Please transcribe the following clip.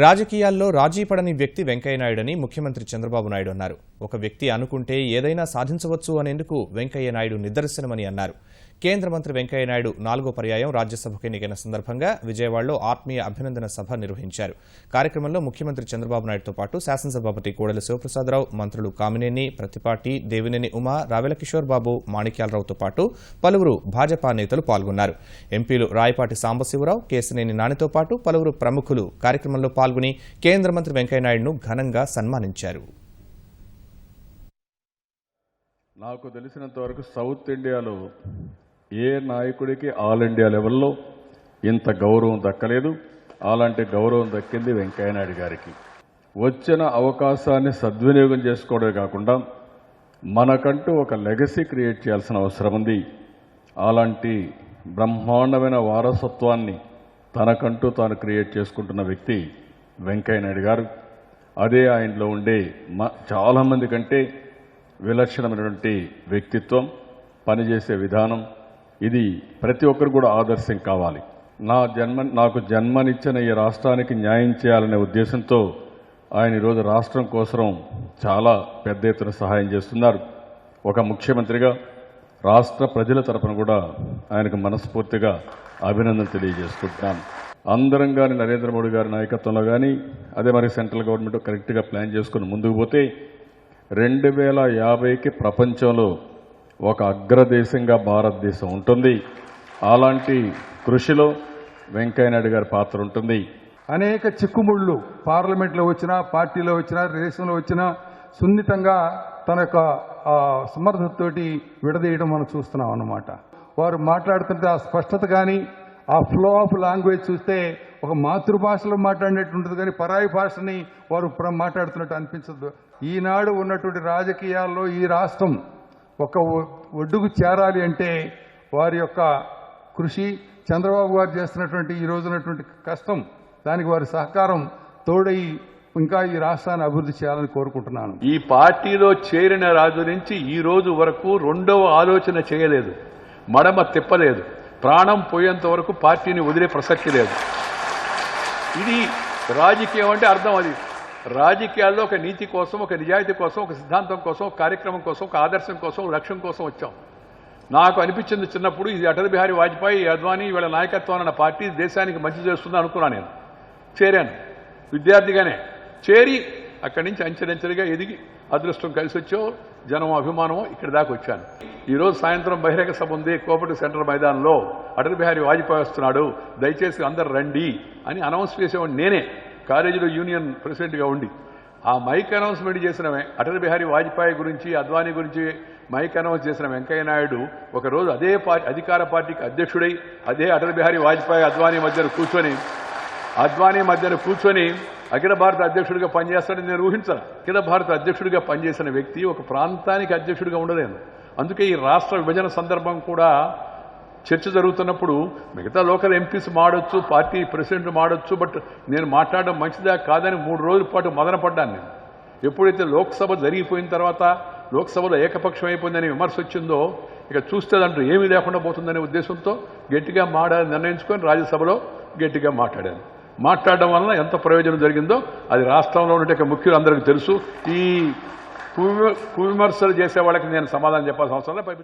రాజకీయాల్లో రాజీ పడని వ్యక్తి వెంకయ్యనాయుడని ముఖ్యమంత్రి చంద్రబాబు నాయుడు అన్నారు. ఒక వ్యక్తి అనుకుంటే ఏదైనా సాధించవచ్చు అనేందుకు వెంకయ్యనాయుడు నిదర్శనమని అన్నారు. కేంద్ర మంత్రి వెంకయ్యనాయుడు 4వ పర్యాయం రాజ్యసభకు ఎన్నికైన సందర్భంగా విజయవాడలో ఆత్మీయ అభినందన సభ నిర్వహించారు. కార్యక్రమంలో ముఖ్యమంత్రి చంద్రబాబు నాయుడుతో పాటు శాసనసభాపతి కోడెల శివప్రసాదరావు, మంత్రులు కామినేని, ప్రతిపాటి, దేవినేని ఉమా, రావెల కిషోర్ బాబు, మాణిక్యాలరావుతో పాటు పలువురు భాజపా నేతలు పాల్గొన్నారు. ఎంపీలు రాయపాటి సాంబశివరావు, కేశినేని నానితో పాటు పలువురు ప్రముఖులు కార్యక్రమంలో పాల్గొని కేంద్ర మంత్రి వెంకయ్యనాయుడును ఘనంగా సన్మానించారు. నాకు తెలిసినంత వరకు సౌత్ ఇండియాలో ఏ నాయకుడికి ఆల్ ఇండియా లెవెల్లో ఇంత గౌరవం దక్కలేదు. అలాంటి గౌరవం దక్కింది వెంకయ్యనాయుడు గారికి. వచ్చిన అవకాశాన్ని సద్వినియోగం చేసుకోవడమే కాకుండా మనకంటూ ఒక లెగసీ క్రియేట్ చేయాల్సిన అవసరం ఉంది. అలాంటి బ్రహ్మాండమైన వారసత్వాన్ని తనకంటూ తాను క్రియేట్ చేసుకుంటున్న వ్యక్తి వెంకయ్యనాయుడు గారు. అదే ఆయనలో ఉండే చాలామంది కంటే విలక్షణమైనటువంటి వ్యక్తిత్వం, పనిచేసే విధానం, ఇది ప్రతి ఒక్కరు కూడా ఆదర్శం కావాలి. నాకు జన్మనిచ్చిన ఈ రాష్ట్రానికి న్యాయం చేయాలనే ఉద్దేశంతో ఆయన ఈరోజు రాష్ట్రం కోసం చాలా పెద్ద ఎత్తున సహాయం చేస్తున్నారు. ఒక ముఖ్యమంత్రిగా రాష్ట్ర ప్రజల తరపున కూడా ఆయనకు మనస్ఫూర్తిగా అభినందన తెలియజేసుకుంటున్నాను. అందరం కానీ నరేంద్ర మోడీ గారి నాయకత్వంలో కానీ అదే మరి సెంట్రల్ గవర్నమెంట్ కరెక్ట్గా ప్లాన్ చేసుకుని ముందుకు పోతే 2050కి ప్రపంచంలో ఒక అగ్రదేశంగా భారతదేశం ఉంటుంది. అలాంటి కృషిలో వెంకయ్యనాయుడు గారి పాత్ర ఉంటుంది. అనేక చిక్కుముళ్ళు పార్లమెంట్లో వచ్చినా, పార్టీలో వచ్చినా, దేశంలో వచ్చినా సున్నితంగా తన యొక్క సమర్థతతోటి విడదీయడం మనం చూస్తున్నాం అన్నమాట. వారు మాట్లాడుతుంటే ఆ స్పష్టత కానీ, ఆ ఫ్లో ఆఫ్ లాంగ్వేజ్ చూస్తే ఒక మాతృభాషలో మాట్లాడినట్టు ఉంటుంది, కానీ పరాయి భాషని వారు మాట్లాడుతున్నట్టు అనిపించదు. ఈనాడు ఉన్నటువంటి రాజకీయాల్లో ఈ రాష్ట్రం ఒక ఒడ్డుకు చేరాలి అంటే వారి యొక్క కృషి, చంద్రబాబు గారు చేస్తున్నటువంటి ఈ రోజునటువంటి కష్టం, దానికి వారి సహకారం తోడై ఇంకా ఈ రాష్ట్రాన్ని అభివృద్ధి చేయాలని కోరుకుంటున్నాను. ఈ పార్టీలో చేరిన రాజు నుంచి ఈ రోజు వరకు రెండవ ఆలోచన చేయలేదు, మడమ తిప్పలేదు, ప్రాణం పోయేంత వరకు పార్టీని వదిలే ప్రసక్తి లేదు. ఇది రాజకీయం అంటే అర్థం. అది రాజకీయాల్లో ఒక నీతి కోసం, ఒక నిజాయితీ కోసం, ఒక సిద్ధాంతం కోసం, ఒక కార్యక్రమం కోసం, ఒక ఆదర్శం కోసం, ఒక లక్ష్యం కోసం వచ్చాం. నాకు అనిపించింది చిన్నప్పుడు, ఇది అటల్ బిహారీ వాజ్పేయి, అద్వానీ వీళ్ళ నాయకత్వం అన్న పార్టీ దేశానికి మంచి చేస్తుందని అనుకున్నాను. నేను చేరాను విద్యార్థిగానే. చేరి అక్కడి నుంచి అంచెలంచెలుగా ఎదిగి అదృష్టం కలిసి వచ్చో, జనం అభిమానం ఇక్కడ దాకా వచ్చాను. ఈరోజు సాయంత్రం బహిరంగ సభ ఉంది కోపటి సెంటర్ మైదానంలో. అటల్ బిహారీ వాజ్పేయి వస్తున్నాడు, దయచేసి అందరు రండి అని అనౌన్స్ చేసేవాడిని నేనే, కాలేజీలో యూనియన్ ప్రెసిడెంట్గా ఉండి. ఆ మైక్ అనౌన్స్మెంట్ చేసిన అటల్ బిహారీ వాజ్పేయి గురించి, అద్వానీ గురించి మైక్ అనౌన్స్ చేసిన వెంకయ్యనాయుడు ఒకరోజు అదే అధికార పార్టీకి అధ్యక్షుడై అదే అటల్ బిహారీ వాజ్పేయి అద్వానీ మధ్యన కూర్చొని అఖిల భారత అధ్యక్షుడిగా పనిచేస్తాడని నేను ఊహించాను. అఖిల భారత అధ్యక్షుడిగా పనిచేసిన వ్యక్తి ఒక ప్రాంతానికి అధ్యక్షుడిగా ఉండలేను. అందుకే ఈ రాష్ట్ర విభజన సందర్భం కూడా చర్చ జరుగుతున్నప్పుడు మిగతా లోకల్ ఎంపీస్ మాడొచ్చు, పార్టీ ప్రెసిడెంట్ మాడొచ్చు, బట్ నేను మాట్లాడడం మంచిదా కాదని 3 రోజుల పాటు మదనపడ్డాను నేను. ఎప్పుడైతే లోక్సభ జరిగిపోయిన తర్వాత లోక్సభలో ఏకపక్షం అయిపోయిందని విమర్శ వచ్చిందో, ఇక చూస్తే దాంట్లో ఏమీ లేకుండా పోతుందనే ఉద్దేశంతో గట్టిగా మాడాలని నిర్ణయించుకొని రాజ్యసభలో గట్టిగా మాట్లాడడం వలన ఎంత ప్రయోజనం జరిగిందో అది రాష్ట్రంలో ఉండే ముఖ్యులు అందరికీ తెలుసు. ఈ కువిమర్శలు చేసే వాళ్ళకి నేను సమాధానం చెప్పాల్సిన అవసరం లేదు.